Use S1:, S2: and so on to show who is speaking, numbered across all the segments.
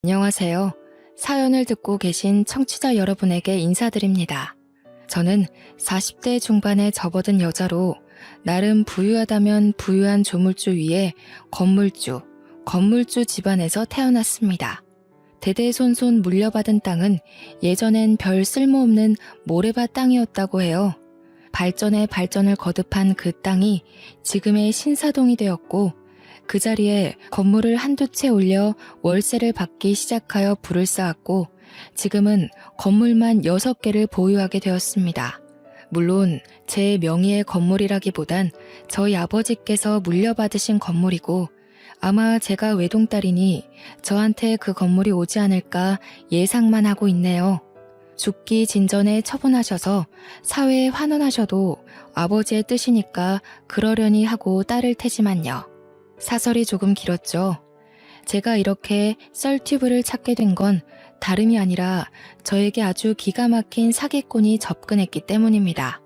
S1: 안녕하세요. 사연을 듣고 계신 청취자 여러분에게 인사드립니다. 저는 40대 중반에 접어든 여자로 나름 부유하다면 부유한 조물주 위에 건물주 집안에서 태어났습니다. 대대손손 물려받은 땅은 예전엔 별 쓸모없는 모래밭 땅이었다고 해요. 발전에 발전을 거듭한 그 땅이 지금의 신사동이 되었고 그 자리에 건물을 한두 채 올려 월세를 받기 시작하여 불을 쌓았고 지금은 건물만 6개를 보유하게 되었습니다. 물론 제 명의의 건물이라기보단 저희 아버지께서 물려받으신 건물이고 아마 제가 외동딸이니 저한테 그 건물이 오지 않을까 예상만 하고 있네요. 죽기 진전에 처분하셔서 사회에 환원하셔도 아버지의 뜻이니까 그러려니 하고 따를 테지만요. 사설이 조금 길었죠. 제가 이렇게 썰튜브를 찾게 된 건 다름이 아니라 저에게 아주 기가 막힌 사기꾼이 접근했기 때문입니다.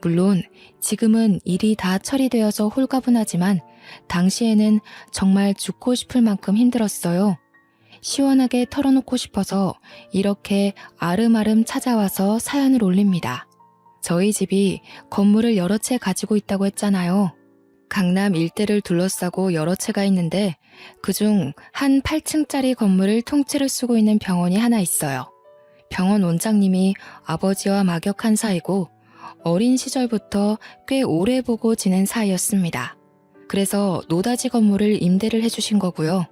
S1: 물론 지금은 일이 다 처리되어서 홀가분하지만 당시에는 정말 죽고 싶을 만큼 힘들었어요. 시원하게 털어놓고 싶어서 이렇게 아름아름 찾아와서 사연을 올립니다. 저희 집이 건물을 여러 채 가지고 있다고 했잖아요. 강남 일대를 둘러싸고 여러 채가 있는데 그중 한 8층짜리 건물을 통째로 쓰고 있는 병원이 하나 있어요. 병원 원장님이 아버지와 막역한 사이고 어린 시절부터 꽤 오래 보고 지낸 사이였습니다. 그래서 노다지 건물을 임대를 해주신 거고요.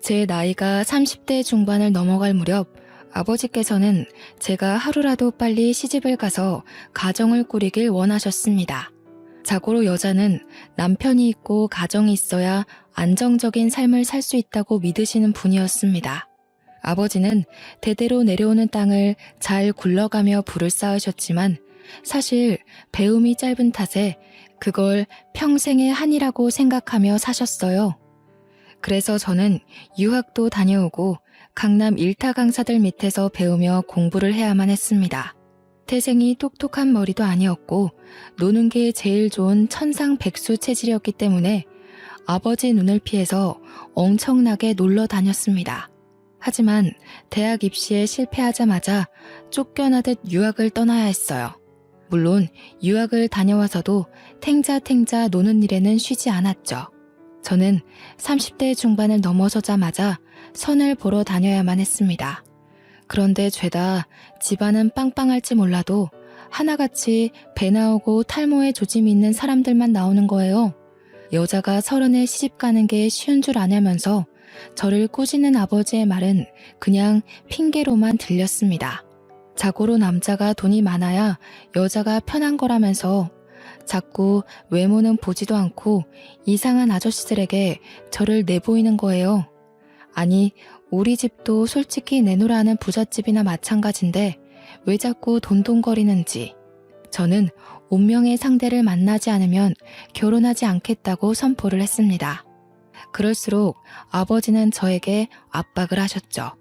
S1: 제 나이가 30대 중반을 넘어갈 무렵 아버지께서는 제가 하루라도 빨리 시집을 가서 가정을 꾸리길 원하셨습니다. 자고로 여자는 남편이 있고 가정이 있어야 안정적인 삶을 살 수 있다고 믿으시는 분이었습니다. 아버지는 대대로 내려오는 땅을 잘 굴러가며 부를 쌓으셨지만 사실 배움이 짧은 탓에 그걸 평생의 한이라고 생각하며 사셨어요. 그래서 저는 유학도 다녀오고 강남 일타 강사들 밑에서 배우며 공부를 해야만 했습니다. 태생이 똑똑한 머리도 아니었고 노는 게 제일 좋은 천상백수 체질이었기 때문에 아버지 눈을 피해서 엄청나게 놀러 다녔습니다. 하지만 대학 입시에 실패하자마자 쫓겨나듯 유학을 떠나야 했어요. 물론 유학을 다녀와서도 탱자탱자 노는 일에는 쉬지 않았죠. 저는 30대 중반을 넘어서자마자 선을 보러 다녀야만 했습니다. 그런데 죄다 집안은 빵빵할지 몰라도 하나같이 배 나오고 탈모에 조짐이 있는 사람들만 나오는 거예요. 여자가 30에 시집 가는 게 쉬운 줄 아냐면서 저를 꾸짖는 아버지의 말은 그냥 핑계로만 들렸습니다. 자고로 남자가 돈이 많아야 여자가 편한 거라면서 자꾸 외모는 보지도 않고 이상한 아저씨들에게 저를 내보이는 거예요. 아니, 우리 집도 솔직히 내놓으라는 부잣집이나 마찬가지인데 왜 자꾸 돈돈거리는지. 저는 운명의 상대를 만나지 않으면 결혼하지 않겠다고 선포를 했습니다. 그럴수록 아버지는 저에게 압박을 하셨죠.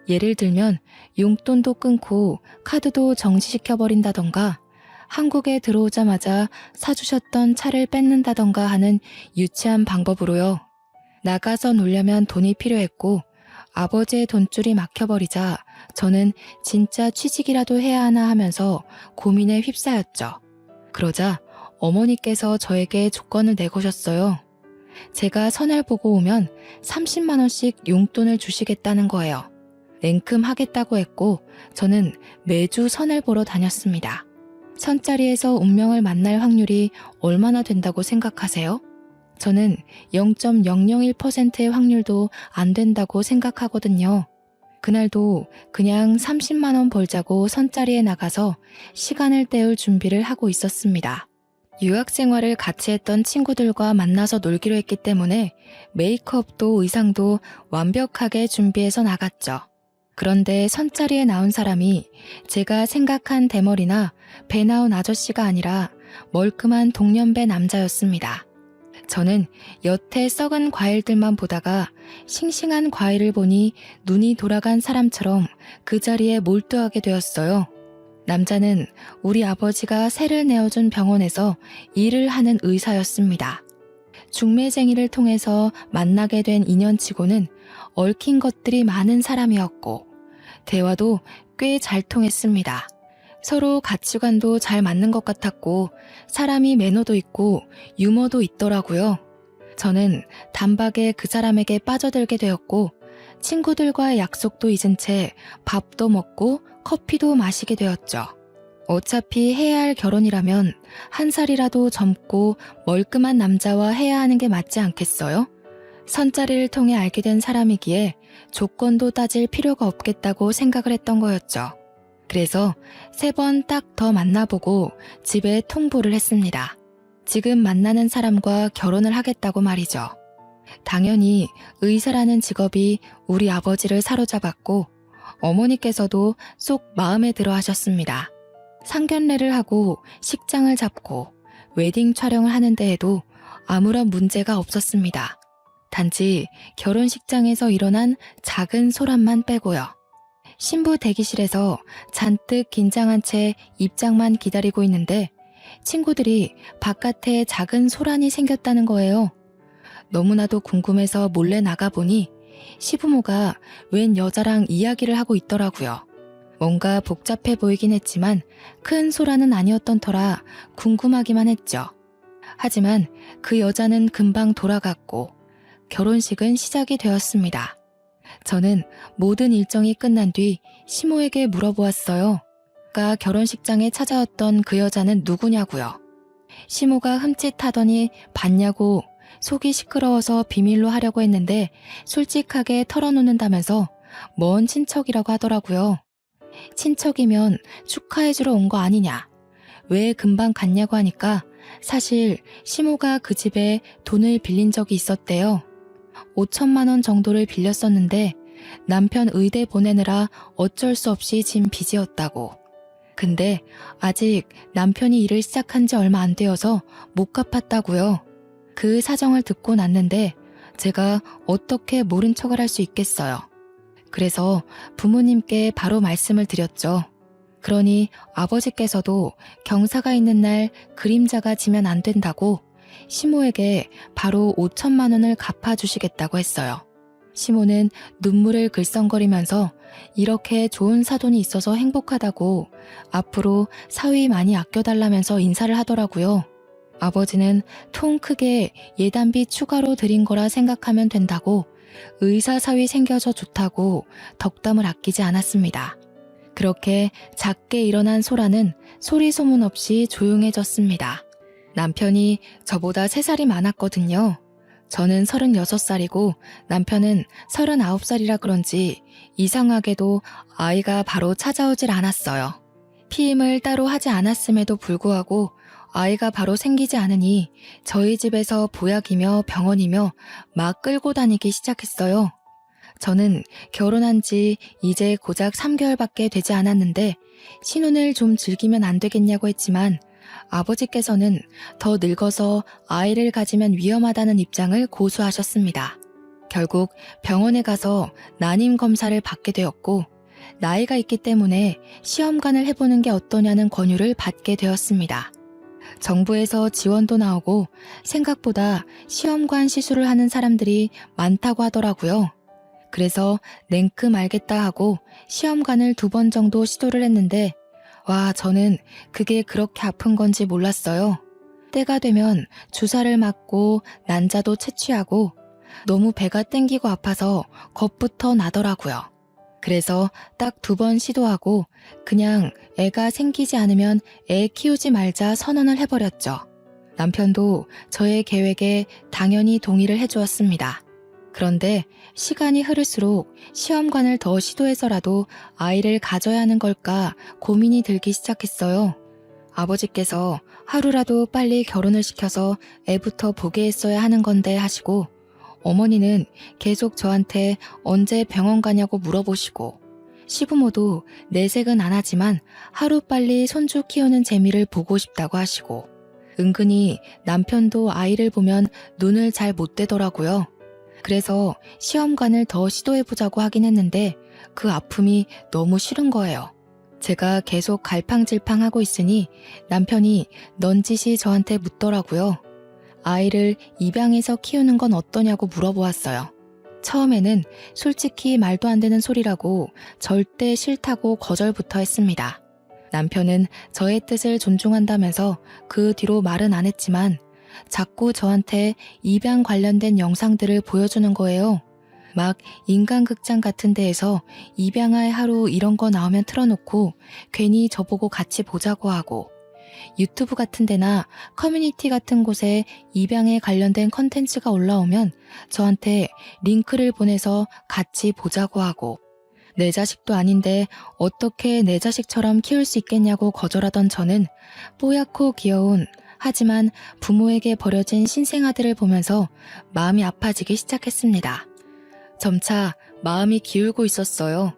S1: 예를 들면 용돈도 끊고 카드도 정지시켜버린다던가 한국에 들어오자마자 사주셨던 차를 뺏는다던가 하는 유치한 방법으로요. 나가서 놀려면 돈이 필요했고 아버지의 돈줄이 막혀버리자 저는 진짜 취직이라도 해야 하나 하면서 고민에 휩싸였죠. 그러자 어머니께서 저에게 조건을 내거셨어요. 제가 선을 보고 오면 30만 원씩 용돈을 주시겠다는 거예요. 냉큼 하겠다고 했고 저는 매주 선을 보러 다녔습니다. 선자리에서 운명을 만날 확률이 얼마나 된다고 생각하세요? 저는 0.001%의 확률도 안 된다고 생각하거든요. 그날도 그냥 30만 원 벌자고 선자리에 나가서 시간을 때울 준비를 하고 있었습니다. 유학 생활을 같이 했던 친구들과 만나서 놀기로 했기 때문에 메이크업도 의상도 완벽하게 준비해서 나갔죠. 그런데 선자리에 나온 사람이 제가 생각한 대머리나 배 나온 아저씨가 아니라 멀끔한 동년배 남자였습니다. 저는 여태 썩은 과일들만 보다가 싱싱한 과일을 보니 눈이 돌아간 사람처럼 그 자리에 몰두하게 되었어요. 남자는 우리 아버지가 세를 내어준 병원에서 일을 하는 의사였습니다. 중매쟁이를 통해서 만나게 된 인연치고는 얽힌 것들이 많은 사람이었고 대화도 꽤 잘 통했습니다. 서로 가치관도 잘 맞는 것 같았고 사람이 매너도 있고 유머도 있더라고요. 저는 단박에 그 사람에게 빠져들게 되었고 친구들과의 약속도 잊은 채 밥도 먹고 커피도 마시게 되었죠. 어차피 해야 할 결혼이라면 한 살이라도 젊고 멀끔한 남자와 해야 하는 게 맞지 않겠어요? 선자리를 통해 알게 된 사람이기에 조건도 따질 필요가 없겠다고 생각을 했던 거였죠. 그래서 3번 딱 더 만나보고 집에 통보를 했습니다. 지금 만나는 사람과 결혼을 하겠다고 말이죠. 당연히 의사라는 직업이 우리 아버지를 사로잡았고 어머니께서도 쏙 마음에 들어 하셨습니다. 상견례를 하고 식장을 잡고 웨딩 촬영을 하는 데에도 아무런 문제가 없었습니다. 단지 결혼식장에서 일어난 작은 소란만 빼고요. 신부 대기실에서 잔뜩 긴장한 채 입장만 기다리고 있는데 친구들이 바깥에 작은 소란이 생겼다는 거예요. 너무나도 궁금해서 몰래 나가보니 시부모가 웬 여자랑 이야기를 하고 있더라고요. 뭔가 복잡해 보이긴 했지만 큰 소란은 아니었던 터라 궁금하기만 했죠. 하지만 그 여자는 금방 돌아갔고 결혼식은 시작이 되었습니다. 저는 모든 일정이 끝난 뒤 시모에게 물어보았어요. 아까 결혼식장에 찾아왔던 그 여자는 누구냐고요. 시모가 흠칫하더니 봤냐고 속이 시끄러워서 비밀로 하려고 했는데 솔직하게 털어놓는다면서 먼 친척이라고 하더라고요. 친척이면 축하해주러 온 거 아니냐. 왜 금방 갔냐고 하니까 사실 시모가 그 집에 돈을 빌린 적이 있었대요. 5천만 원 정도를 빌렸었는데 남편 의대 보내느라 어쩔 수 없이 진 빚이었다고. 근데 아직 남편이 일을 시작한 지 얼마 안 되어서 못 갚았다고요. 그 사정을 듣고 났는데 제가 어떻게 모른 척을 할 수 있겠어요. 그래서 부모님께 바로 말씀을 드렸죠. 그러니 아버지께서도 경사가 있는 날 그림자가 지면 안 된다고 시모에게 바로 5천만 원을 갚아주시겠다고 했어요. 시모는 눈물을 글썽거리면서 이렇게 좋은 사돈이 있어서 행복하다고 앞으로 사위 많이 아껴달라면서 인사를 하더라고요. 아버지는 통 크게 예단비 추가로 드린 거라 생각하면 된다고 의사 사위 생겨서 좋다고 덕담을 아끼지 않았습니다. 그렇게 작게 일어난 소란은 소리 소문 없이 조용해졌습니다. 남편이 저보다 3살이 많았거든요. 저는 36살이고 남편은 39살이라 그런지 이상하게도 아이가 바로 찾아오질 않았어요. 피임을 따로 하지 않았음에도 불구하고 아이가 바로 생기지 않으니 저희 집에서 보약이며 병원이며 막 끌고 다니기 시작했어요. 저는 결혼한 지 이제 고작 3개월밖에 되지 않았는데 신혼을 좀 즐기면 안 되겠냐고 했지만 아버지께서는 더 늙어서 아이를 가지면 위험하다는 입장을 고수하셨습니다. 결국 병원에 가서 난임 검사를 받게 되었고 나이가 있기 때문에 시험관을 해보는 게 어떠냐는 권유를 받게 되었습니다. 정부에서 지원도 나오고 생각보다 시험관 시술을 하는 사람들이 많다고 하더라고요. 그래서 냉큼 알겠다 하고 시험관을 2번 정도 시도를 했는데 와, 저는 그게 그렇게 아픈 건지 몰랐어요. 때가 되면 주사를 맞고 난자도 채취하고 너무 배가 땡기고 아파서 겁부터 나더라고요. 그래서 딱 2번 시도하고 그냥 애가 생기지 않으면 애 키우지 말자 선언을 해버렸죠. 남편도 저의 계획에 당연히 동의를 해주었습니다. 그런데 시간이 흐를수록 시험관을 더 시도해서라도 아이를 가져야 하는 걸까 고민이 들기 시작했어요. 아버지께서 하루라도 빨리 결혼을 시켜서 애부터 보게 했어야 하는 건데 하시고 어머니는 계속 저한테 언제 병원 가냐고 물어보시고 시부모도 내색은 안 하지만 하루빨리 손주 키우는 재미를 보고 싶다고 하시고 은근히 남편도 아이를 보면 눈을 잘 못 떼더라고요. 그래서 시험관을 더 시도해보자고 하긴 했는데 그 아픔이 너무 싫은 거예요. 제가 계속 갈팡질팡하고 있으니 남편이 넌지시 저한테 묻더라고요. 아이를 입양해서 키우는 건 어떠냐고 물어보았어요. 처음에는 솔직히 말도 안 되는 소리라고 절대 싫다고 거절부터 했습니다. 남편은 저의 뜻을 존중한다면서 그 뒤로 말은 안 했지만 자꾸 저한테 입양 관련된 영상들을 보여주는 거예요. 막 인간극장 같은 데에서 입양할 하루 이런 거 나오면 틀어놓고 괜히 저보고 같이 보자고 하고, 유튜브 같은 데나 커뮤니티 같은 곳에 입양에 관련된 컨텐츠가 올라오면 저한테 링크를 보내서 같이 보자고 하고, 내 자식도 아닌데 어떻게 내 자식처럼 키울 수 있겠냐고 거절하던 저는 뽀얗고 귀여운, 하지만 부모에게 버려진 신생아들을 보면서 마음이 아파지기 시작했습니다. 점차 마음이 기울고 있었어요.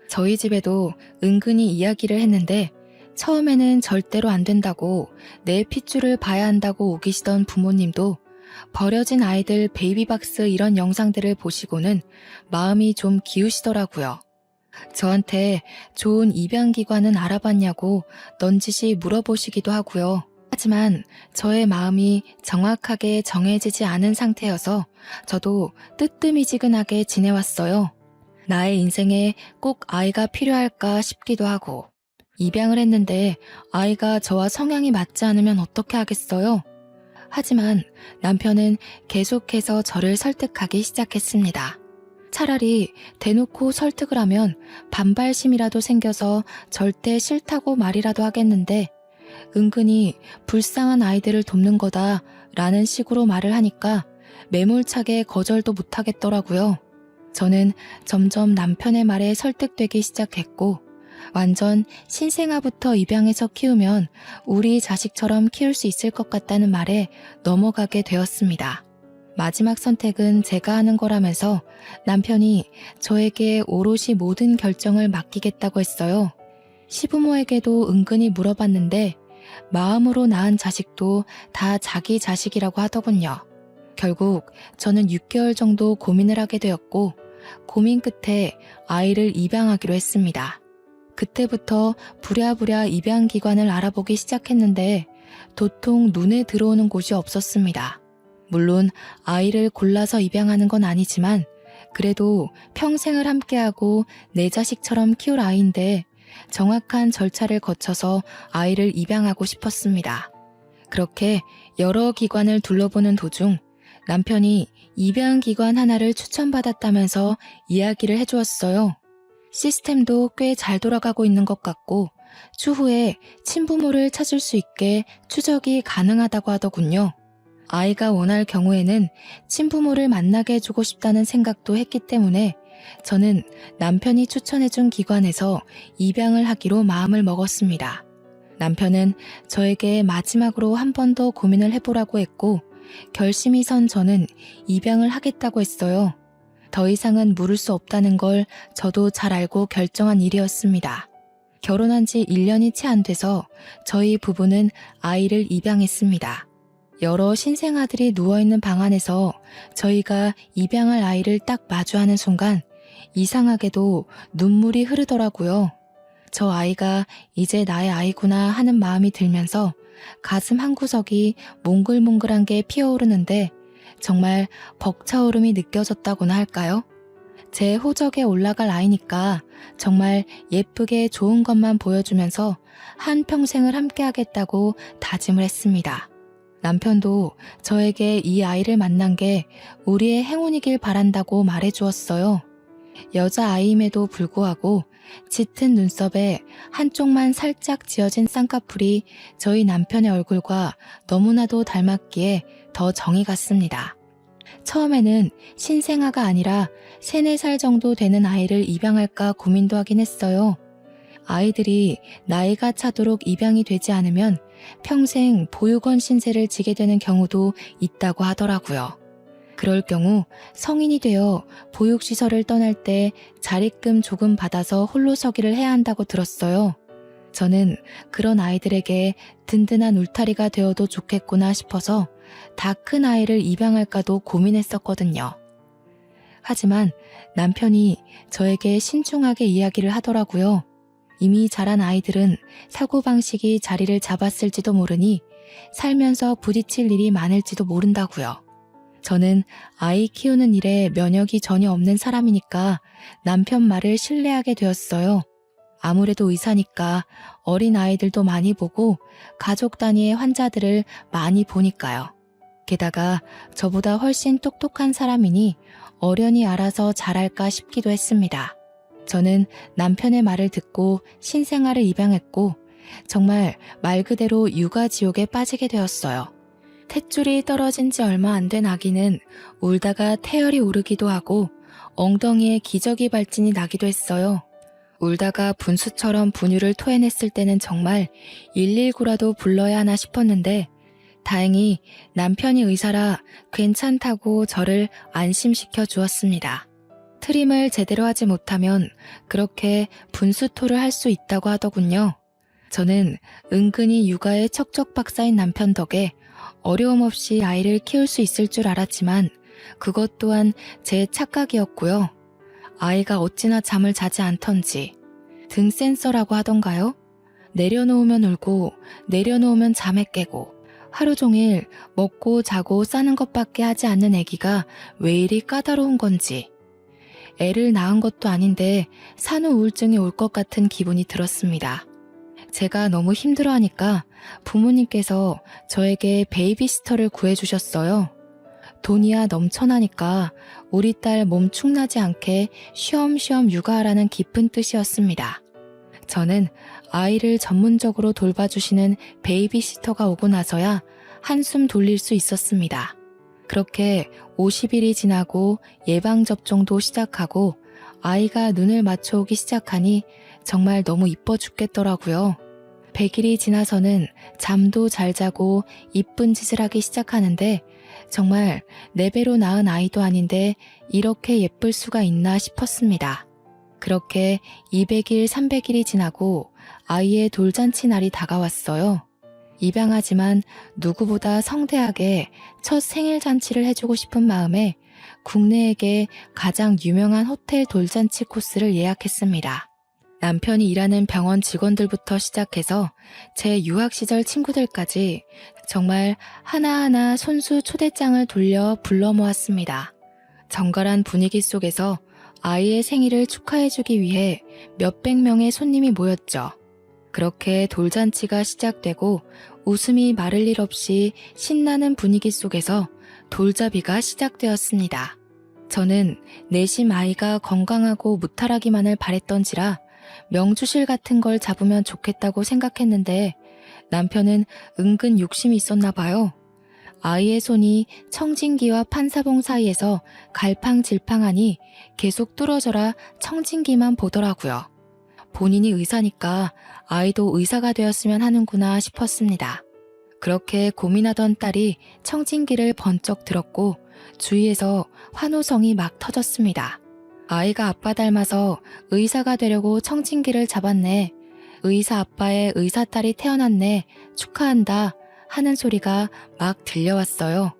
S1: 저희 집에도 은근히 이야기를 했는데 처음에는 절대로 안 된다고, 내 핏줄을 봐야 한다고 우기시던 부모님도 버려진 아이들 베이비박스 이런 영상들을 보시고는 마음이 좀 기우시더라고요. 저한테 좋은 입양기관은 알아봤냐고 넌지시 물어보시기도 하고요. 하지만 저의 마음이 정확하게 정해지지 않은 상태여서 저도 뜨뜨미지근하게 지내왔어요. 나의 인생에 꼭 아이가 필요할까 싶기도 하고, 입양을 했는데 아이가 저와 성향이 맞지 않으면 어떻게 하겠어요? 하지만 남편은 계속해서 저를 설득하기 시작했습니다. 차라리 대놓고 설득을 하면 반발심이라도 생겨서 절대 싫다고 말이라도 하겠는데, 은근히 불쌍한 아이들을 돕는 거다 라는 식으로 말을 하니까 매몰차게 거절도 못하겠더라고요. 저는 점점 남편의 말에 설득되기 시작했고, 완전 신생아부터 입양해서 키우면 우리 자식처럼 키울 수 있을 것 같다는 말에 넘어가게 되었습니다. 마지막 선택은 제가 하는 거라면서 남편이 저에게 오롯이 모든 결정을 맡기겠다고 했어요. 시부모에게도 은근히 물어봤는데 마음으로 낳은 자식도 다 자기 자식이라고 하더군요. 결국 저는 6개월 정도 고민을 하게 되었고, 고민 끝에 아이를 입양하기로 했습니다. 그때부터 부랴부랴 입양기관을 알아보기 시작했는데 도통 눈에 들어오는 곳이 없었습니다. 물론 아이를 골라서 입양하는 건 아니지만 그래도 평생을 함께하고 내 자식처럼 키울 아이인데 정확한 절차를 거쳐서 아이를 입양하고 싶었습니다. 그렇게 여러 기관을 둘러보는 도중 남편이 입양기관 하나를 추천받았다면서 이야기를 해주었어요. 시스템도 꽤 잘 돌아가고 있는 것 같고 추후에 친부모를 찾을 수 있게 추적이 가능하다고 하더군요. 아이가 원할 경우에는 친부모를 만나게 해주고 싶다는 생각도 했기 때문에 저는 남편이 추천해준 기관에서 입양을 하기로 마음을 먹었습니다. 남편은 저에게 마지막으로 한 번 더 고민을 해보라고 했고 결심이 선 저는 입양을 하겠다고 했어요. 더 이상은 물을 수 없다는 걸 저도 잘 알고 결정한 일이었습니다. 결혼한 지 1년이 채 안 돼서 저희 부부는 아이를 입양했습니다. 여러 신생아들이 누워있는 방 안에서 저희가 입양할 아이를 딱 마주하는 순간 이상하게도 눈물이 흐르더라고요. 저 아이가 이제 나의 아이구나 하는 마음이 들면서 가슴 한구석이 몽글몽글한 게 피어오르는데 정말 벅차오름이 느껴졌다고나 할까요? 제 호적에 올라갈 아이니까 정말 예쁘게 좋은 것만 보여주면서 한평생을 함께하겠다고 다짐을 했습니다. 남편도 저에게 이 아이를 만난 게 우리의 행운이길 바란다고 말해주었어요. 여자아이임에도 불구하고 짙은 눈썹에 한쪽만 살짝 지어진 쌍꺼풀이 저희 남편의 얼굴과 너무나도 닮았기에 더 정이 갔습니다. 처음에는 신생아가 아니라 3, 4살 정도 되는 아이를 입양할까 고민도 하긴 했어요. 아이들이 나이가 차도록 입양이 되지 않으면 평생 보육원 신세를 지게 되는 경우도 있다고 하더라고요. 그럴 경우 성인이 되어 보육시설을 떠날 때 자립금 조금 받아서 홀로 서기를 해야 한다고 들었어요. 저는 그런 아이들에게 든든한 울타리가 되어도 좋겠구나 싶어서 다 큰 아이를 입양할까도 고민했었거든요. 하지만 남편이 저에게 신중하게 이야기를 하더라고요. 이미 자란 아이들은 사고방식이 자리를 잡았을지도 모르니 살면서 부딪힐 일이 많을지도 모른다고요. 저는 아이 키우는 일에 면역이 전혀 없는 사람이니까 남편 말을 신뢰하게 되었어요. 아무래도 의사니까 어린 아이들도 많이 보고 가족 단위의 환자들을 많이 보니까요. 게다가 저보다 훨씬 똑똑한 사람이니 어련히 알아서 잘할까 싶기도 했습니다. 저는 남편의 말을 듣고 신생아를 입양했고 정말 말 그대로 육아지옥에 빠지게 되었어요. 탯줄이 떨어진 지 얼마 안 된 아기는 울다가 태열이 오르기도 하고 엉덩이에 기저귀 발진이 나기도 했어요. 울다가 분수처럼 분유를 토해냈을 때는 정말 119라도 불러야 하나 싶었는데 다행히 남편이 의사라 괜찮다고 저를 안심시켜 주었습니다. 트림을 제대로 하지 못하면 그렇게 분수토를 할 수 있다고 하더군요. 저는 은근히 육아에 척척박사인 남편 덕에 어려움 없이 아이를 키울 수 있을 줄 알았지만 그것 또한 제 착각이었고요. 아이가 어찌나 잠을 자지 않던지 등 센서라고 하던가요? 내려놓으면 울고 내려놓으면 잠에 깨고 하루 종일 먹고 자고 싸는 것밖에 하지 않는 아기가 왜 이리 까다로운 건지 애를 낳은 것도 아닌데 산후 우울증이 올 것 같은 기분이 들었습니다. 제가 너무 힘들어하니까 부모님께서 저에게 베이비시터를 구해주셨어요. 돈이야 넘쳐나니까 우리 딸 몸 축나지 않게 쉬엄쉬엄 육아하라는 깊은 뜻이었습니다. 저는 아이를 전문적으로 돌봐주시는 베이비시터가 오고 나서야 한숨 돌릴 수 있었습니다. 그렇게 50일이 지나고 예방접종도 시작하고 아이가 눈을 맞춰오기 시작하니 정말 너무 이뻐 죽겠더라고요. 100일이 지나서는 잠도 잘 자고 이쁜 짓을 하기 시작하는데 정말 내 배로 낳은 아이도 아닌데 이렇게 예쁠 수가 있나 싶었습니다. 그렇게 200일, 300일이 지나고 아이의 돌잔치 날이 다가왔어요. 입양하지만 누구보다 성대하게 첫 생일 잔치를 해주고 싶은 마음에 국내에게 가장 유명한 호텔 돌잔치 코스를 예약했습니다. 남편이 일하는 병원 직원들부터 시작해서 제 유학 시절 친구들까지 정말 하나하나 손수 초대장을 돌려 불러 모았습니다. 정갈한 분위기 속에서 아이의 생일을 축하해주기 위해 몇백 명의 손님이 모였죠. 그렇게 돌잔치가 시작되고 웃음이 마를 일 없이 신나는 분위기 속에서 돌잡이가 시작되었습니다. 저는 내심 아이가 건강하고 무탈하기만을 바랬던지라 명주실 같은 걸 잡으면 좋겠다고 생각했는데 남편은 은근 욕심이 있었나 봐요. 아이의 손이 청진기와 판사봉 사이에서 갈팡질팡하니 계속 뚫어져라 청진기만 보더라고요. 본인이 의사니까 아이도 의사가 되었으면 하는구나 싶었습니다. 그렇게 고민하던 딸이 청진기를 번쩍 들었고 주위에서 환호성이 막 터졌습니다. 아이가 아빠 닮아서 의사가 되려고 청진기를 잡았네. 의사 아빠의 의사 딸이 태어났네. 축하한다. 하는 소리가 막 들려왔어요.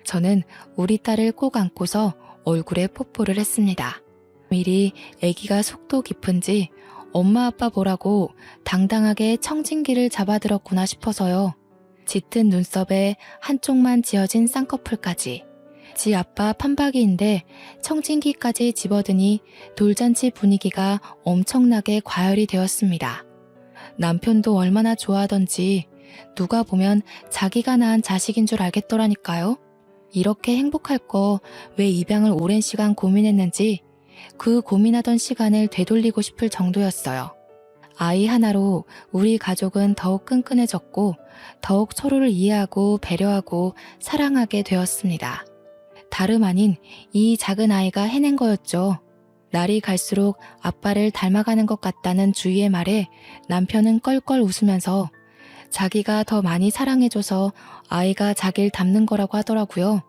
S1: 저는 우리 딸을 꼭 안고서 얼굴에 뽀뽀를 했습니다. 미리 아기가 속도 깊은지 엄마 아빠 보라고 당당하게 청진기를 잡아들었구나 싶어서요. 짙은 눈썹에 한쪽만 지어진 쌍꺼풀까지. 지 아빠 판박이인데 청진기까지 집어드니 돌잔치 분위기가 엄청나게 과열이 되었습니다. 남편도 얼마나 좋아하던지 누가 보면 자기가 낳은 자식인 줄 알겠더라니까요. 이렇게 행복할 거 왜 입양을 오랜 시간 고민했는지 그 고민하던 시간을 되돌리고 싶을 정도였어요. 아이 하나로 우리 가족은 더욱 끈끈해졌고 더욱 서로를 이해하고 배려하고 사랑하게 되었습니다. 다름 아닌 이 작은 아이가 해낸 거였죠. 날이 갈수록 아빠를 닮아가는 것 같다는 주위의 말에 남편은 껄껄 웃으면서 자기가 더 많이 사랑해줘서 아이가 자기를 닮는 거라고 하더라고요.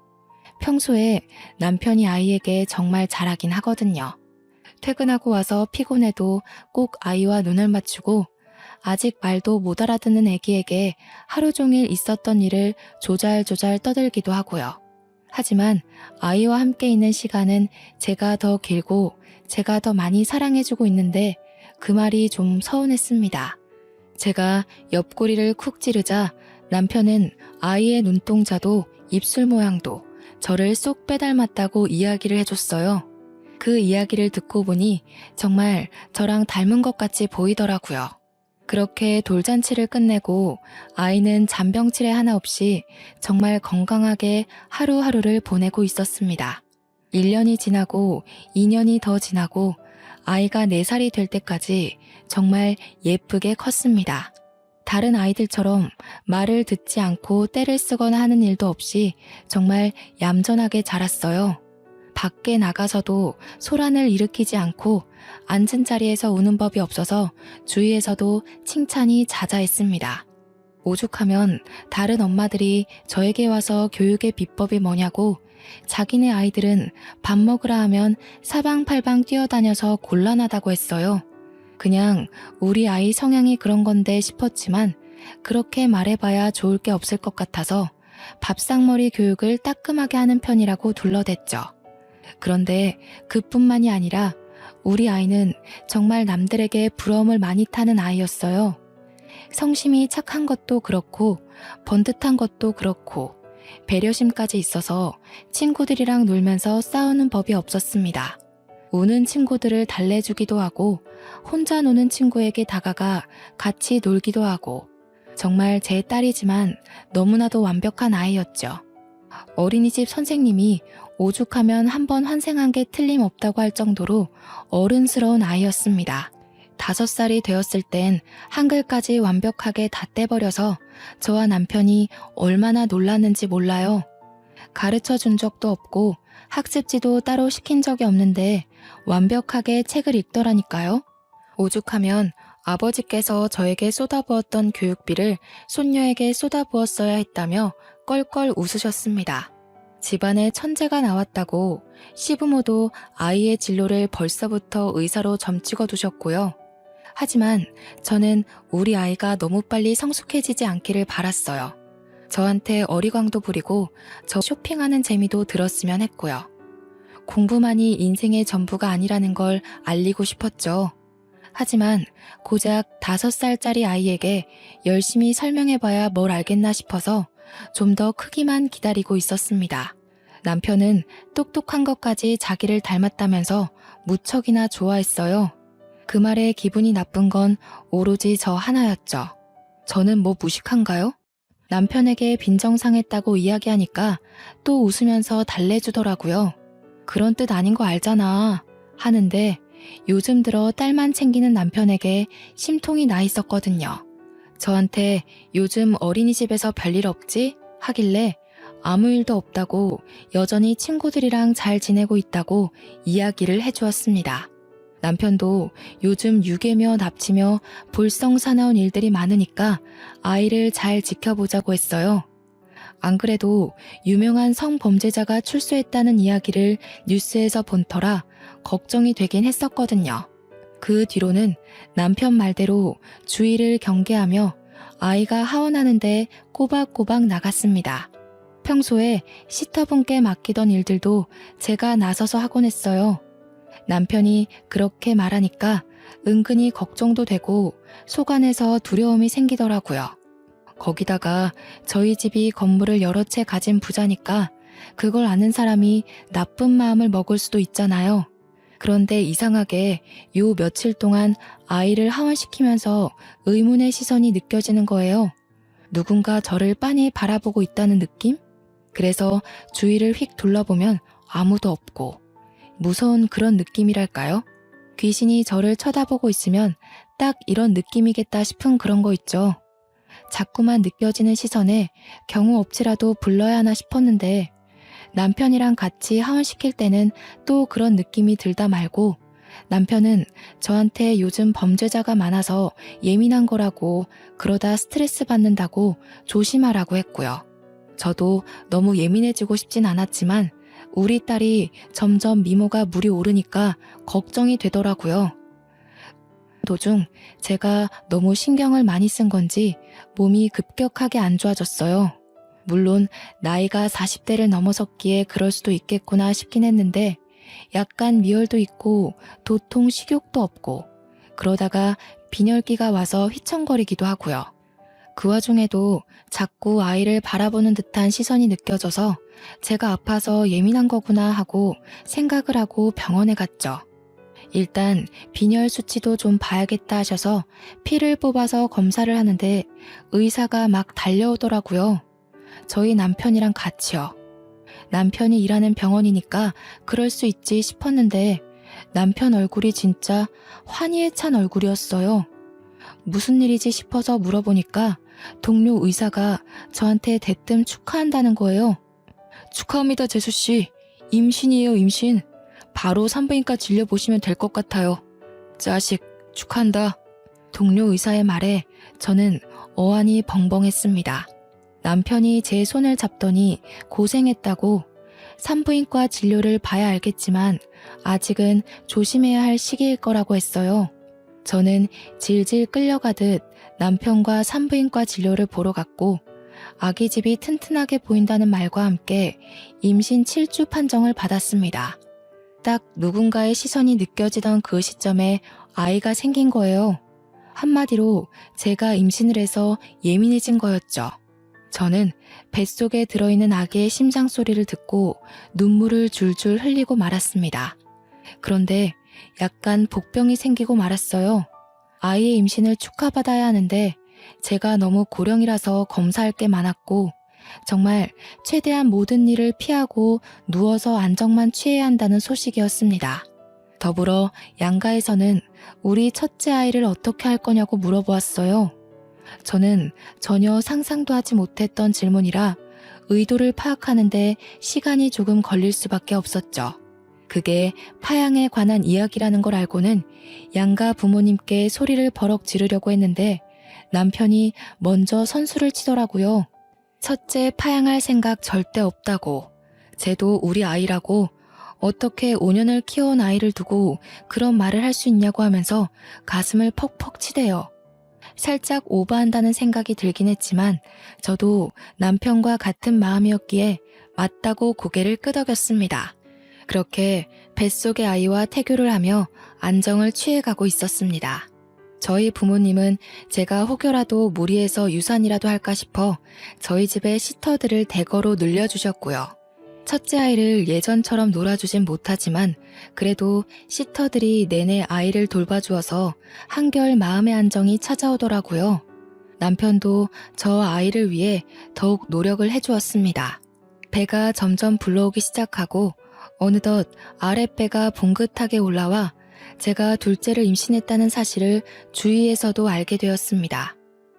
S1: 평소에 남편이 아이에게 정말 잘하긴 하거든요. 퇴근하고 와서 피곤해도 꼭 아이와 눈을 맞추고 아직 말도 못 알아듣는 아기에게 하루 종일 있었던 일을 조잘조잘 떠들기도 하고요. 하지만 아이와 함께 있는 시간은 제가 더 길고 제가 더 많이 사랑해주고 있는데 그 말이 좀 서운했습니다. 제가 옆구리를 쿡 찌르자 남편은 아이의 눈동자도 입술 모양도 저를 쏙 빼닮았다고 이야기를 해줬어요. 그 이야기를 듣고 보니 정말 저랑 닮은 것 같이 보이더라고요. 그렇게 돌잔치를 끝내고 아이는 잔병치레 하나 없이 정말 건강하게 하루하루를 보내고 있었습니다. 1년이 지나고 2년이 더 지나고 아이가 4살이 될 때까지 정말 예쁘게 컸습니다. 다른 아이들처럼 말을 듣지 않고 떼를 쓰거나 하는 일도 없이 정말 얌전하게 자랐어요. 밖에 나가서도 소란을 일으키지 않고 앉은 자리에서 우는 법이 없어서 주위에서도 칭찬이 자자했습니다. 오죽하면 다른 엄마들이 저에게 와서 교육의 비법이 뭐냐고 자기네 아이들은 밥 먹으라 하면 사방팔방 뛰어다녀서 곤란하다고 했어요. 그냥 우리 아이 성향이 그런 건데 싶었지만 그렇게 말해봐야 좋을 게 없을 것 같아서 밥상머리 교육을 따끔하게 하는 편이라고 둘러댔죠. 그런데 그뿐만이 아니라 우리 아이는 정말 남들에게 부러움을 많이 타는 아이였어요. 성심이 착한 것도 그렇고 번듯한 것도 그렇고 배려심까지 있어서 친구들이랑 놀면서 싸우는 법이 없었습니다. 우는 친구들을 달래주기도 하고 혼자 노는 친구에게 다가가 같이 놀기도 하고 정말 제 딸이지만 너무나도 완벽한 아이였죠. 어린이집 선생님이 오죽하면 한번 환생한 게 틀림없다고 할 정도로 어른스러운 아이였습니다. 5살이 되었을 땐 한글까지 완벽하게 다 떼버려서 저와 남편이 얼마나 놀랐는지 몰라요. 가르쳐 준 적도 없고 학습지도 따로 시킨 적이 없는데 완벽하게 책을 읽더라니까요. 오죽하면 아버지께서 저에게 쏟아부었던 교육비를 손녀에게 쏟아부었어야 했다며 껄껄 웃으셨습니다. 집안에 천재가 나왔다고 시부모도 아이의 진로를 벌써부터 의사로 점찍어 두셨고요. 하지만 저는 우리 아이가 너무 빨리 성숙해지지 않기를 바랐어요. 저한테 어리광도 부리고 저 쇼핑하는 재미도 들었으면 했고요. 공부만이 인생의 전부가 아니라는 걸 알리고 싶었죠. 하지만 고작 5살짜리 아이에게 열심히 설명해봐야 뭘 알겠나 싶어서 좀 더 크기만 기다리고 있었습니다. 남편은 똑똑한 것까지 자기를 닮았다면서 무척이나 좋아했어요. 그 말에 기분이 나쁜 건 오로지 저 하나였죠. 저는 뭐 무식한가요? 남편에게 빈정상했다고 이야기하니까 또 웃으면서 달래주더라고요. 그런 뜻 아닌 거 알잖아 하는데 요즘 들어 딸만 챙기는 남편에게 심통이 나 있었거든요. 저한테 요즘 어린이집에서 별일 없지? 하길래 아무 일도 없다고 여전히 친구들이랑 잘 지내고 있다고 이야기를 해주었습니다. 남편도 요즘 유괴며 납치며 볼성사나운 일들이 많으니까 아이를 잘 지켜보자고 했어요. 안 그래도 유명한 성범죄자가 출소했다는 이야기를 뉴스에서 본 터라 걱정이 되긴 했었거든요. 그 뒤로는 남편 말대로 주의를 경계하며 아이가 하원하는데 꼬박꼬박 나갔습니다. 평소에 시터분께 맡기던 일들도 제가 나서서 하곤 했어요. 남편이 그렇게 말하니까 은근히 걱정도 되고 속안에서 두려움이 생기더라고요. 거기다가 저희 집이 건물을 여러 채 가진 부자니까 그걸 아는 사람이 나쁜 마음을 먹을 수도 있잖아요. 그런데 이상하게 요 며칠 동안 아이를 하원시키면서 의문의 시선이 느껴지는 거예요. 누군가 저를 빤히 바라보고 있다는 느낌? 그래서 주위를 휙 둘러보면 아무도 없고 무서운 그런 느낌이랄까요? 귀신이 저를 쳐다보고 있으면 딱 이런 느낌이겠다 싶은 그런 거 있죠. 자꾸만 느껴지는 시선에 경우 없이라도 불러야 하나 싶었는데 남편이랑 같이 하원시킬 때는 또 그런 느낌이 들다 말고 남편은 저한테 요즘 범죄자가 많아서 예민한 거라고 그러다 스트레스 받는다고 조심하라고 했고요. 저도 너무 예민해지고 싶진 않았지만 우리 딸이 점점 미모가 물이 오르니까 걱정이 되더라고요. 도중 제가 너무 신경을 많이 쓴 건지 몸이 급격하게 안 좋아졌어요. 물론 나이가 40대를 넘어섰기에 그럴 수도 있겠구나 싶긴 했는데 약간 미열도 있고 도통 식욕도 없고 그러다가 빈혈기가 와서 휘청거리기도 하고요. 그 와중에도 자꾸 아이를 바라보는 듯한 시선이 느껴져서 제가 아파서 예민한 거구나 하고 생각을 하고 병원에 갔죠. 일단 빈혈 수치도 좀 봐야겠다 하셔서 피를 뽑아서 검사를 하는데 의사가 막 달려오더라고요. 저희 남편이랑 같이요. 남편이 일하는 병원이니까 그럴 수 있지 싶었는데 남편 얼굴이 진짜 환희에 찬 얼굴이었어요. 무슨 일이지 싶어서 물어보니까 동료 의사가 저한테 대뜸 축하한다는 거예요. 축하합니다, 재수씨. 임신이에요, 임신. 바로 산부인과 진료보시면 될 것 같아요. 자식, 축하한다. 동료 의사의 말에 저는 어안이 벙벙했습니다. 남편이 제 손을 잡더니 고생했다고 산부인과 진료를 봐야 알겠지만 아직은 조심해야 할 시기일 거라고 했어요. 저는 질질 끌려가듯 남편과 산부인과 진료를 보러 갔고 아기집이 튼튼하게 보인다는 말과 함께 임신 7주 판정을 받았습니다. 딱 누군가의 시선이 느껴지던 그 시점에 아이가 생긴 거예요. 한마디로 제가 임신을 해서 예민해진 거였죠. 저는 뱃속에 들어있는 아기의 심장 소리를 듣고 눈물을 줄줄 흘리고 말았습니다. 그런데 약간 복병이 생기고 말았어요. 아이의 임신을 축하받아야 하는데 제가 너무 고령이라서 검사할 게 많았고 정말 최대한 모든 일을 피하고 누워서 안정만 취해야 한다는 소식이었습니다. 더불어 양가에서는 우리 첫째 아이를 어떻게 할 거냐고 물어보았어요. 저는 전혀 상상도 하지 못했던 질문이라 의도를 파악하는데 시간이 조금 걸릴 수밖에 없었죠. 그게 파양에 관한 이야기라는 걸 알고는 양가 부모님께 소리를 버럭 지르려고 했는데 남편이 먼저 선수를 치더라고요. 첫째 파양할 생각 절대 없다고. 쟤도 우리 아이라고. 어떻게 5년을 키워온 아이를 두고 그런 말을 할 수 있냐고 하면서 가슴을 퍽퍽 치대요. 살짝 오버한다는 생각이 들긴 했지만 저도 남편과 같은 마음이었기에 맞다고 고개를 끄덕였습니다. 그렇게 뱃속의 아이와 태교를 하며 안정을 취해가고 있었습니다. 저희 부모님은 제가 혹여라도 무리해서 유산이라도 할까 싶어 저희 집에 시터들을 대거로 늘려주셨고요. 첫째 아이를 예전처럼 놀아주진 못하지만 그래도 시터들이 내내 아이를 돌봐주어서 한결 마음의 안정이 찾아오더라고요. 남편도 저 아이를 위해 더욱 노력을 해주었습니다. 배가 점점 불러오기 시작하고 어느덧 아랫배가 봉긋하게 올라와 제가 둘째를 임신했다는 사실을 주위에서도 알게 되었습니다.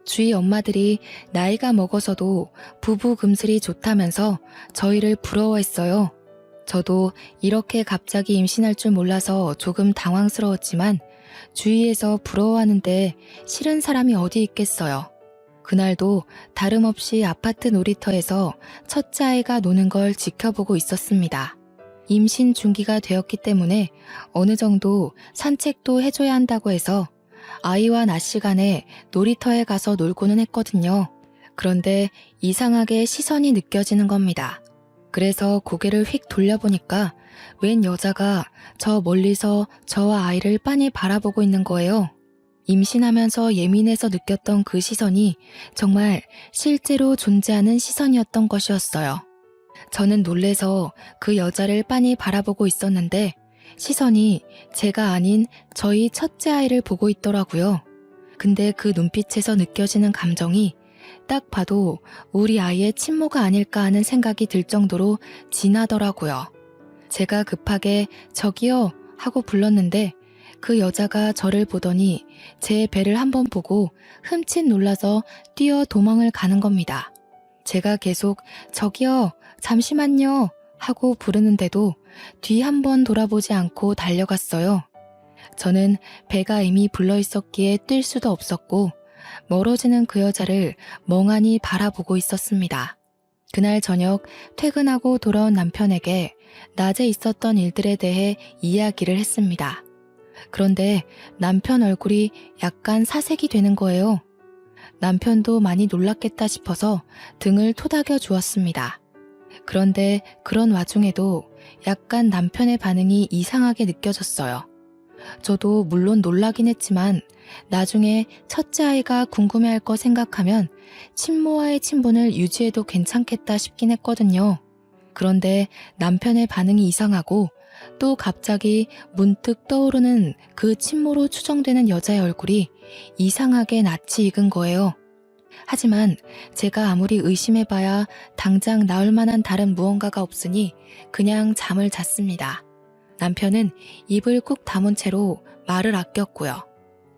S1: 주위 엄마들이 나이가 먹어서도 부부 금슬이 좋다면서 저희를 부러워했어요. 저도 이렇게 갑자기 임신할 줄 몰라서 조금 당황스러웠지만 주위에서 부러워하는데 싫은 사람이 어디 있겠어요. 그날도 다름없이 아파트 놀이터에서 첫째 아이가 노는 걸 지켜보고 있었습니다. 임신 중기가 되었기 때문에 어느 정도 산책도 해줘야 한다고 해서 아이와 낮 시간에 놀이터에 가서 놀고는 했거든요. 그런데 이상하게 시선이 느껴지는 겁니다. 그래서 고개를 휙 돌려보니까 웬 여자가 저 멀리서 저와 아이를 빤히 바라보고 있는 거예요. 임신하면서 예민해서 느꼈던 그 시선이 정말 실제로 존재하는 시선이었던 것이었어요. 저는 놀래서 그 여자를 빤히 바라보고 있었는데 시선이 제가 아닌 저희 첫째 아이를 보고 있더라고요. 근데 그 눈빛에서 느껴지는 감정이 딱 봐도 우리 아이의 친모가 아닐까 하는 생각이 들 정도로 진하더라고요. 제가 급하게 저기요 하고 불렀는데 그 여자가 저를 보더니 제 배를 한번 보고 흠칫 놀라서 뛰어 도망을 가는 겁니다. 제가 계속 저기요 잠시만요 하고 부르는데도 뒤 한 번 돌아보지 않고 달려갔어요. 저는 배가 이미 불러있었기에 뛸 수도 없었고 멀어지는 그 여자를 멍하니 바라보고 있었습니다. 그날 저녁 퇴근하고 돌아온 남편에게 낮에 있었던 일들에 대해 이야기를 했습니다. 그런데 남편 얼굴이 약간 사색이 되는 거예요. 남편도 많이 놀랐겠다 싶어서 등을 토닥여 주었습니다. 그런데 그런 와중에도 약간 남편의 반응이 이상하게 느껴졌어요. 저도 물론 놀라긴 했지만 나중에 첫째 아이가 궁금해할 거 생각하면 친모와의 친분을 유지해도 괜찮겠다 싶긴 했거든요. 그런데 남편의 반응이 이상하고 또 갑자기 문득 떠오르는 그 친모로 추정되는 여자의 얼굴이 이상하게 낯이 익은 거예요. 하지만 제가 아무리 의심해봐야 당장 나올 만한 다른 무언가가 없으니 그냥 잠을 잤습니다. 남편은 입을 꾹 다문 채로 말을 아꼈고요.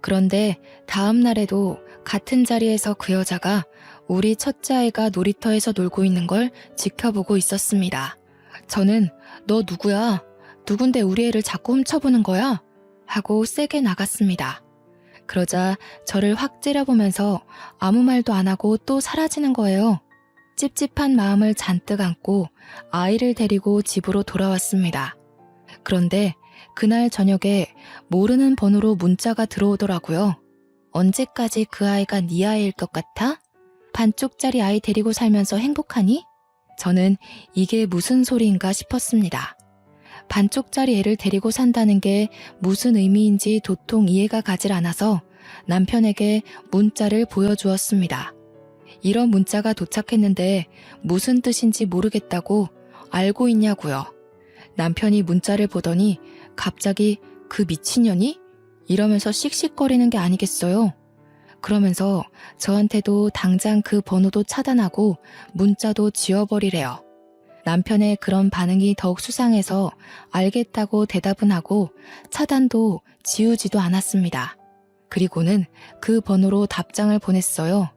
S1: 그런데 다음 날에도 같은 자리에서 그 여자가 우리 첫째 아이가 놀이터에서 놀고 있는 걸 지켜보고 있었습니다. 저는 너 누구야? 누군데 우리 애를 자꾸 훔쳐보는 거야? 하고 세게 나갔습니다. 그러자 저를 확 째려보면서 아무 말도 안 하고 또 사라지는 거예요. 찝찝한 마음을 잔뜩 안고 아이를 데리고 집으로 돌아왔습니다. 그런데 그날 저녁에 모르는 번호로 문자가 들어오더라고요. 언제까지 그 아이가 네 아이일 것 같아? 반쪽짜리 아이 데리고 살면서 행복하니? 저는 이게 무슨 소리인가 싶었습니다. 반쪽짜리 애를 데리고 산다는 게 무슨 의미인지 도통 이해가 가질 않아서 남편에게 문자를 보여주었습니다. 이런 문자가 도착했는데 무슨 뜻인지 모르겠다고 알고 있냐고요. 남편이 문자를 보더니 갑자기 그 미친년이? 이러면서 씩씩거리는 게 아니겠어요? 그러면서 저한테도 당장 그 번호도 차단하고 문자도 지워버리래요. 남편의 그런 반응이 더욱 수상해서 알겠다고 대답은 하고 차단도 지우지도 않았습니다. 그리고는 그 번호로 답장을 보냈어요.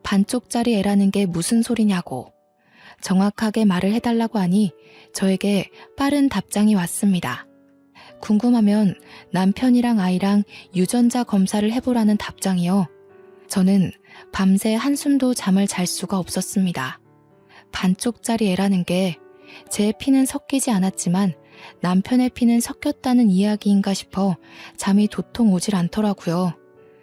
S1: 반쪽짜리 애라는 게 무슨 소리냐고. 정확하게 말을 해달라고 하니 저에게 빠른 답장이 왔습니다. 궁금하면 남편이랑 아이랑 유전자 검사를 해보라는 답장이요. 저는 밤새 한숨도 잠을 잘 수가 없었습니다. 반쪽짜리 애라는 게 제 피는 섞이지 않았지만 남편의 피는 섞였다는 이야기인가 싶어 잠이 도통 오질 않더라고요.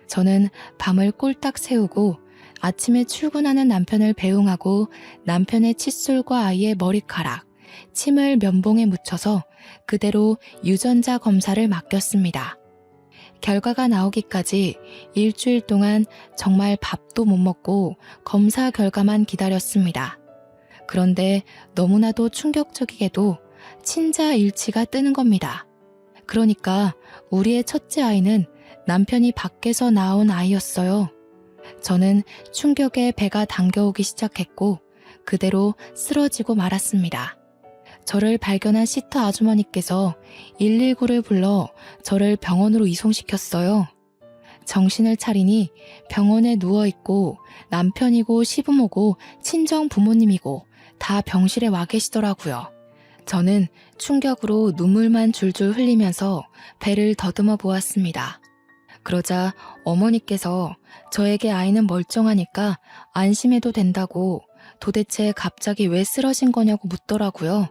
S1: 저는 밤을 꼴딱 새우고 아침에 출근하는 남편을 배웅하고 남편의 칫솔과 아이의 머리카락, 침을 면봉에 묻혀서 그대로 유전자 검사를 맡겼습니다. 결과가 나오기까지 일주일 동안 정말 밥도 못 먹고 검사 결과만 기다렸습니다. 그런데 너무나도 충격적이게도 친자일치가 뜨는 겁니다. 그러니까 우리의 첫째 아이는 남편이 밖에서 낳은 아이였어요. 저는 충격에 배가 당겨오기 시작했고 그대로 쓰러지고 말았습니다. 저를 발견한 시터 아주머니께서 119를 불러 저를 병원으로 이송시켰어요. 정신을 차리니 병원에 누워있고 남편이고 시부모고 친정 부모님이고 다 병실에 와 계시더라고요. 저는 충격으로 눈물만 줄줄 흘리면서 배를 더듬어 보았습니다. 그러자 어머니께서 저에게 아이는 멀쩡하니까 안심해도 된다고 도대체 갑자기 왜 쓰러진 거냐고 묻더라고요.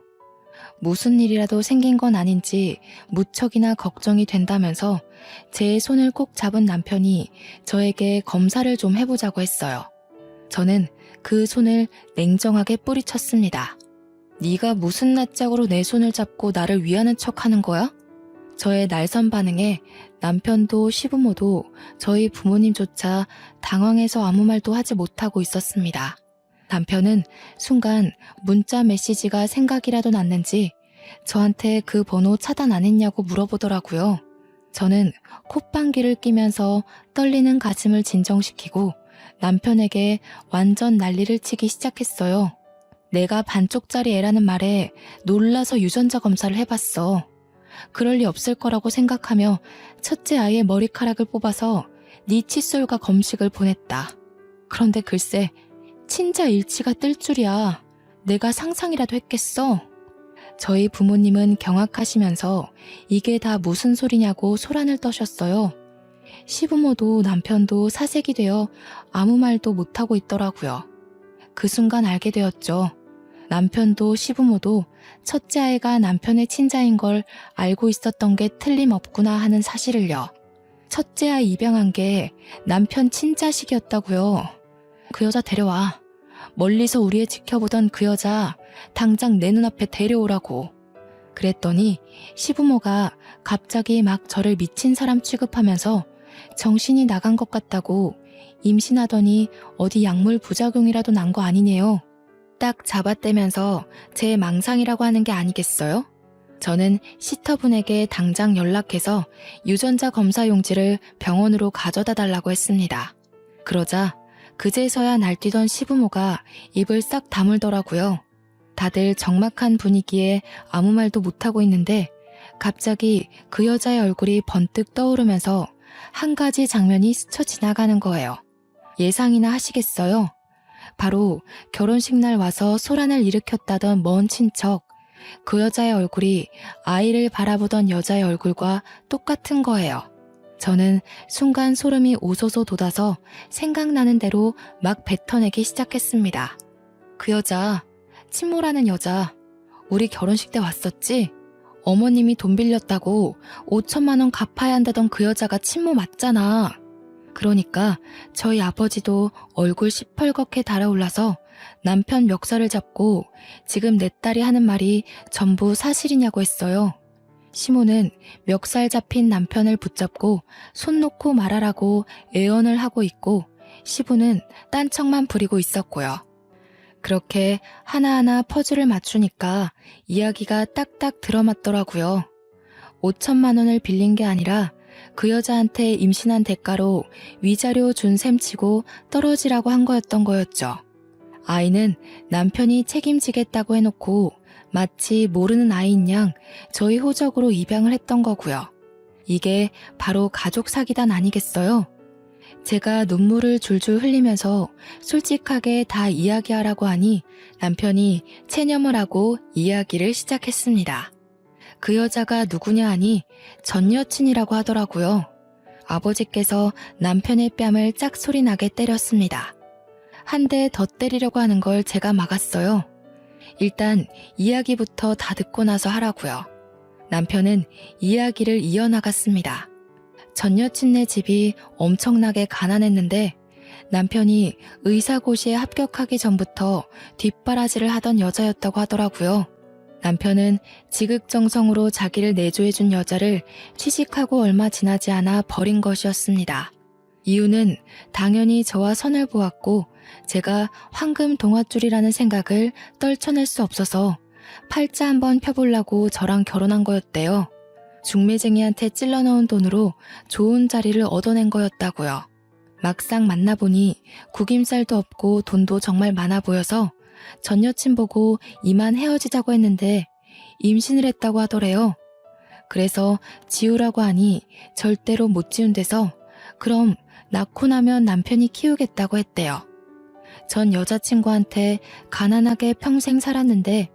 S1: 무슨 일이라도 생긴 건 아닌지 무척이나 걱정이 된다면서 제 손을 꼭 잡은 남편이 저에게 검사를 좀 해보자고 했어요. 저는 그 손을 냉정하게 뿌리쳤습니다. 네가 무슨 낯짝으로 내 손을 잡고 나를 위하는 척하는 거야? 저의 날선 반응에 남편도 시부모도 저희 부모님조차 당황해서 아무 말도 하지 못하고 있었습니다. 남편은 순간 문자 메시지가 생각이라도 났는지 저한테 그 번호 차단 안 했냐고 물어보더라고요. 저는 콧방귀를 뀌면서 떨리는 가슴을 진정시키고 남편에게 완전 난리를 치기 시작했어요. 내가 반쪽짜리 애라는 말에 놀라서 유전자 검사를 해봤어. 그럴 리 없을 거라고 생각하며 첫째 아이의 머리카락을 뽑아서 네 칫솔과 검식을 보냈다. 그런데 글쎄 친자 일치가 뜰 줄이야. 내가 상상이라도 했겠어. 저희 부모님은 경악하시면서 이게 다 무슨 소리냐고 소란을 떠셨어요. 시부모도 남편도 사색이 되어 아무 말도 못하고 있더라고요. 그 순간 알게 되었죠. 남편도 시부모도 첫째 아이가 남편의 친자인 걸 알고 있었던 게 틀림없구나 하는 사실을요. 첫째 아이 입양한 게 남편 친자식이었다고요. 그 여자 데려와. 멀리서 우리 애 지켜보던 그 여자 당장 내 눈앞에 데려오라고. 그랬더니 시부모가 갑자기 막 저를 미친 사람 취급하면서 정신이 나간 것 같다고 임신하더니 어디 약물 부작용이라도 난 거 아니네요. 딱 잡아떼면서 제 망상이라고 하는 게 아니겠어요? 저는 시터분에게 당장 연락해서 유전자 검사 용지를 병원으로 가져다 달라고 했습니다. 그러자 그제서야 날뛰던 시부모가 입을 싹 다물더라고요. 다들 적막한 분위기에 아무 말도 못하고 있는데 갑자기 그 여자의 얼굴이 번뜩 떠오르면서 한 가지 장면이 스쳐 지나가는 거예요. 예상이나 하시겠어요? 바로 결혼식 날 와서 소란을 일으켰다던 먼 친척, 그 여자의 얼굴이 아이를 바라보던 여자의 얼굴과 똑같은 거예요. 저는 순간 소름이 오소소 돋아서 생각나는 대로 막 뱉어내기 시작했습니다. 그 여자, 친모라는 여자, 우리 결혼식 때 왔었지? 어머님이 돈 빌렸다고 5천만 원 갚아야 한다던 그 여자가 친모 맞잖아. 그러니까 저희 아버지도 얼굴 시펄겋게 달아올라서 남편 멱살을 잡고 지금 내 딸이 하는 말이 전부 사실이냐고 했어요. 시모는 멱살 잡힌 남편을 붙잡고 손 놓고 말하라고 애언을 하고 있고 시부는 딴 척만 부리고 있었고요. 그렇게 하나하나 퍼즐을 맞추니까 이야기가 딱딱 들어맞더라고요. 5천만 원을 빌린 게 아니라 그 여자한테 임신한 대가로 위자료 준 셈치고 떨어지라고 한 거였던 거였죠. 아이는 남편이 책임지겠다고 해놓고 마치 모르는 아이인 양 저희 호적으로 입양을 했던 거고요. 이게 바로 가족 사기단 아니겠어요? 제가 눈물을 줄줄 흘리면서 솔직하게 다 이야기하라고 하니 남편이 체념을 하고 이야기를 시작했습니다. 그 여자가 누구냐 하니 전 여친이라고 하더라고요. 아버지께서 남편의 뺨을 짝소리 나게 때렸습니다. 한 대 더 때리려고 하는 걸 제가 막았어요. 일단 이야기부터 다 듣고 나서 하라고요. 남편은 이야기를 이어나갔습니다. 전 여친네 집이 엄청나게 가난했는데 남편이 의사고시에 합격하기 전부터 뒷바라지를 하던 여자였다고 하더라고요. 남편은 지극정성으로 자기를 내조해준 여자를 취직하고 얼마 지나지 않아 버린 것이었습니다. 이유는 당연히 저와 선을 보았고 제가 황금 동아줄이라는 생각을 떨쳐낼 수 없어서 팔자 한번 펴보려고 저랑 결혼한 거였대요. 중매쟁이한테 찔러넣은 돈으로 좋은 자리를 얻어낸 거였다고요. 막상 만나보니 구김살도 없고 돈도 정말 많아 보여서 전 여친 보고 이만 헤어지자고 했는데 임신을 했다고 하더래요. 그래서 지우라고 하니 절대로 못 지운대서 그럼 낳고 나면 남편이 키우겠다고 했대요. 전 여자친구한테 가난하게 평생 살았는데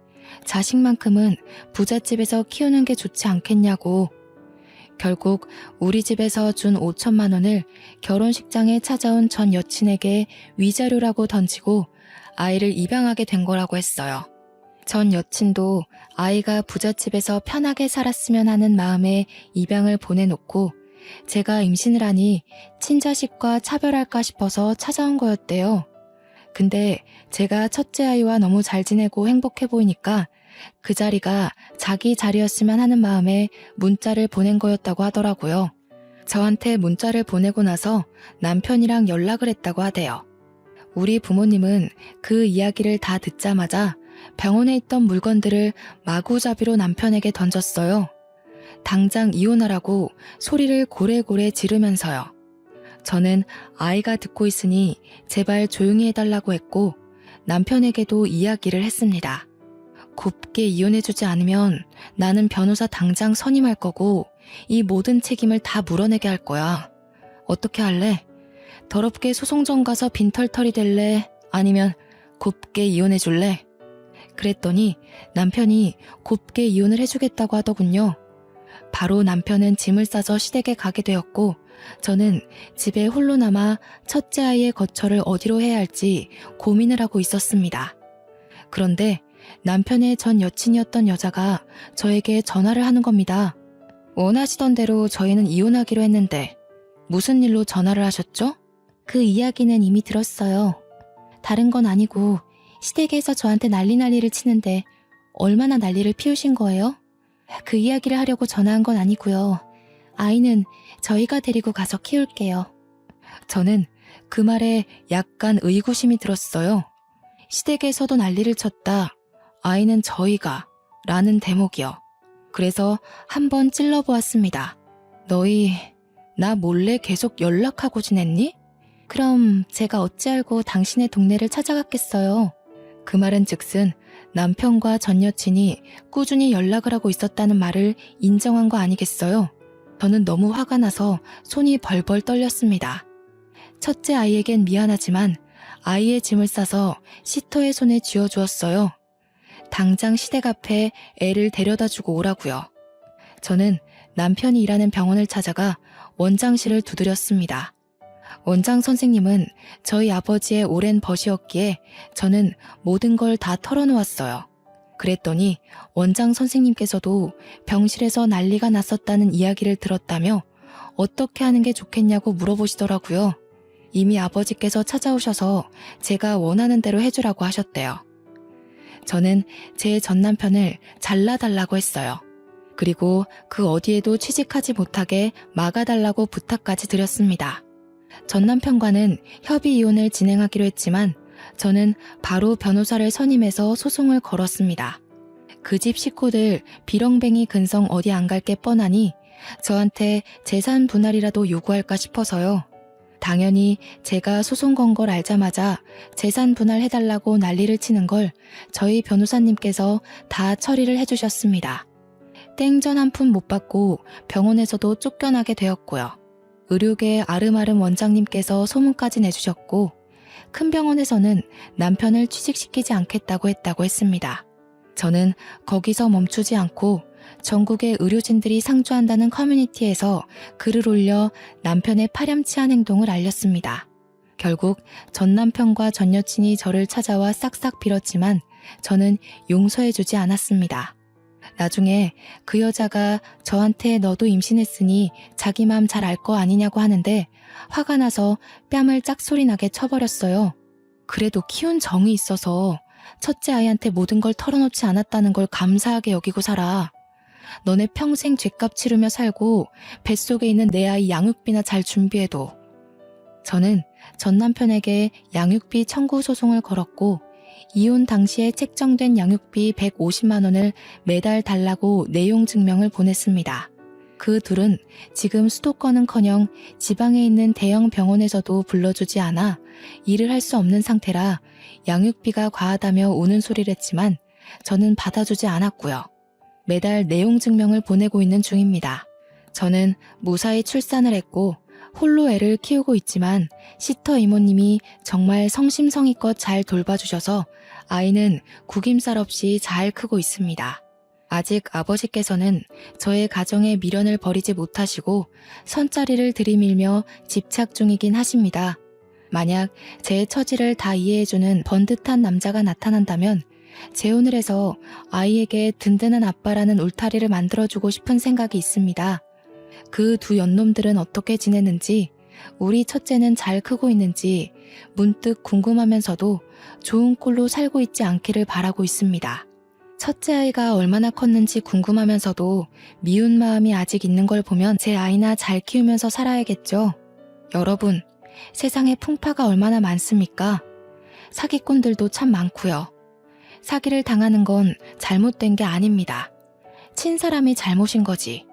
S1: 자식만큼은 부잣집에서 키우는 게 좋지 않겠냐고. 결국 우리 집에서 준 5천만 원을 결혼식장에 찾아온 전 여친에게 위자료라고 던지고 아이를 입양하게 된 거라고 했어요. 전 여친도 아이가 부잣집에서 편하게 살았으면 하는 마음에 입양을 보내놓고 제가 임신을 하니 친자식과 차별할까 싶어서 찾아온 거였대요. 근데 제가 첫째 아이와 너무 잘 지내고 행복해 보이니까 그 자리가 자기 자리였으면 하는 마음에 문자를 보낸 거였다고 하더라고요. 저한테 문자를 보내고 나서 남편이랑 연락을 했다고 하대요. 우리 부모님은 그 이야기를 다 듣자마자 병원에 있던 물건들을 마구잡이로 남편에게 던졌어요. 당장 이혼하라고 소리를 고래고래 지르면서요. 저는 아이가 듣고 있으니 제발 조용히 해달라고 했고 남편에게도 이야기를 했습니다. 곱게 이혼해주지 않으면 나는 변호사 당장 선임할 거고 이 모든 책임을 다 물어내게 할 거야. 어떻게 할래? 더럽게 소송전 가서 빈털털이 될래? 아니면 곱게 이혼해줄래? 그랬더니 남편이 곱게 이혼을 해주겠다고 하더군요. 바로 남편은 짐을 싸서 시댁에 가게 되었고 저는 집에 홀로 남아 첫째 아이의 거처를 어디로 해야 할지 고민을 하고 있었습니다. 그런데 남편의 전 여친이었던 여자가 저에게 전화를 하는 겁니다. 원하시던 대로 저희는 이혼하기로 했는데 무슨 일로 전화를 하셨죠? 그 이야기는 이미 들었어요. 다른 건 아니고 시댁에서 저한테 난리를 치는데 얼마나 난리를 피우신 거예요? 그 이야기를 하려고 전화한 건 아니고요. 아이는 저희가 데리고 가서 키울게요. 저는 그 말에 약간 의구심이 들었어요. 시댁에서도 난리를 쳤다. 아이는 저희가 라는 대목이요. 그래서 한번 찔러보았습니다. 너희 나 몰래 계속 연락하고 지냈니? 그럼 제가 어찌 알고 당신의 동네를 찾아갔겠어요. 그 말은 즉슨 남편과 전 여친이 꾸준히 연락을 하고 있었다는 말을 인정한 거 아니겠어요? 저는 너무 화가 나서 손이 벌벌 떨렸습니다. 첫째 아이에겐 미안하지만 아이의 짐을 싸서 시터의 손에 쥐어주었어요. 당장 시댁 앞에 애를 데려다주고 오라고요. 저는 남편이 일하는 병원을 찾아가 원장실을 두드렸습니다. 원장 선생님은 저희 아버지의 오랜 벗이었기에 저는 모든 걸 다 털어놓았어요. 그랬더니 원장 선생님께서도 병실에서 난리가 났었다는 이야기를 들었다며 어떻게 하는 게 좋겠냐고 물어보시더라고요. 이미 아버지께서 찾아오셔서 제가 원하는 대로 해주라고 하셨대요. 저는 제 전남편을 잘라달라고 했어요. 그리고 그 어디에도 취직하지 못하게 막아달라고 부탁까지 드렸습니다. 전남편과는 협의 이혼을 진행하기로 했지만 저는 바로 변호사를 선임해서 소송을 걸었습니다. 그 집 식구들 비렁뱅이 근성 어디 안 갈 게 뻔하니 저한테 재산 분할이라도 요구할까 싶어서요. 당연히 제가 소송 건 걸 알자마자 재산 분할해달라고 난리를 치는 걸 저희 변호사님께서 다 처리를 해주셨습니다. 땡전 한 푼 못 받고 병원에서도 쫓겨나게 되었고요. 의료계 아름아름 원장님께서 소문까지 내주셨고 큰 병원에서는 남편을 취직시키지 않겠다고 했습니다. 저는 거기서 멈추지 않고 전국의 의료진들이 상주한다는 커뮤니티에서 글을 올려 남편의 파렴치한 행동을 알렸습니다. 결국 전 남편과 전 여친이 저를 찾아와 싹싹 빌었지만 저는 용서해주지 않았습니다. 나중에 그 여자가 저한테 너도 임신했으니 자기 맘 잘 알 거 아니냐고 하는데 화가 나서 뺨을 짝소리나게 쳐버렸어요. 그래도 키운 정이 있어서 첫째 아이한테 모든 걸 털어놓지 않았다는 걸 감사하게 여기고 살아. 너네 평생 죗값 치르며 살고 뱃속에 있는 내 아이 양육비나 잘 준비해둬. 저는 전 남편에게 양육비 청구 소송을 걸었고 이혼 당시에 책정된 양육비 150만 원을 매달 달라고 내용 증명을 보냈습니다. 그 둘은 지금 수도권은커녕 지방에 있는 대형 병원에서도 불러주지 않아 일을 할 수 없는 상태라 양육비가 과하다며 우는 소리를 했지만 저는 받아주지 않았고요. 매달 내용 증명을 보내고 있는 중입니다. 저는 무사히 출산을 했고 홀로 애를 키우고 있지만 시터 이모님이 정말 성심성의껏 잘 돌봐주셔서 아이는 구김살 없이 잘 크고 있습니다. 아직 아버지께서는 저의 가정에 미련을 버리지 못하시고 선자리를 들이밀며 집착 중이긴 하십니다. 만약 제 처지를 다 이해해주는 번듯한 남자가 나타난다면 재혼을 해서 아이에게 든든한 아빠라는 울타리를 만들어주고 싶은 생각이 있습니다. 그 두 연놈들은 어떻게 지내는지, 우리 첫째는 잘 크고 있는지 문득 궁금하면서도 좋은 꼴로 살고 있지 않기를 바라고 있습니다. 첫째 아이가 얼마나 컸는지 궁금하면서도 미운 마음이 아직 있는 걸 보면 제 아이나 잘 키우면서 살아야겠죠. 여러분, 세상에 풍파가 얼마나 많습니까? 사기꾼들도 참 많고요. 사기를 당하는 건 잘못된 게 아닙니다. 친 사람이 잘못인 거지.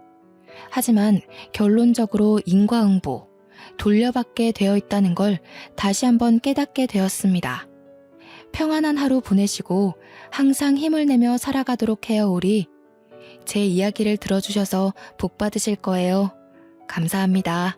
S1: 하지만 결론적으로 인과응보, 돌려받게 되어 있다는 걸 다시 한번 깨닫게 되었습니다. 평안한 하루 보내시고 항상 힘을 내며 살아가도록 해요, 우리. 제 이야기를 들어주셔서 복 받으실 거예요. 감사합니다.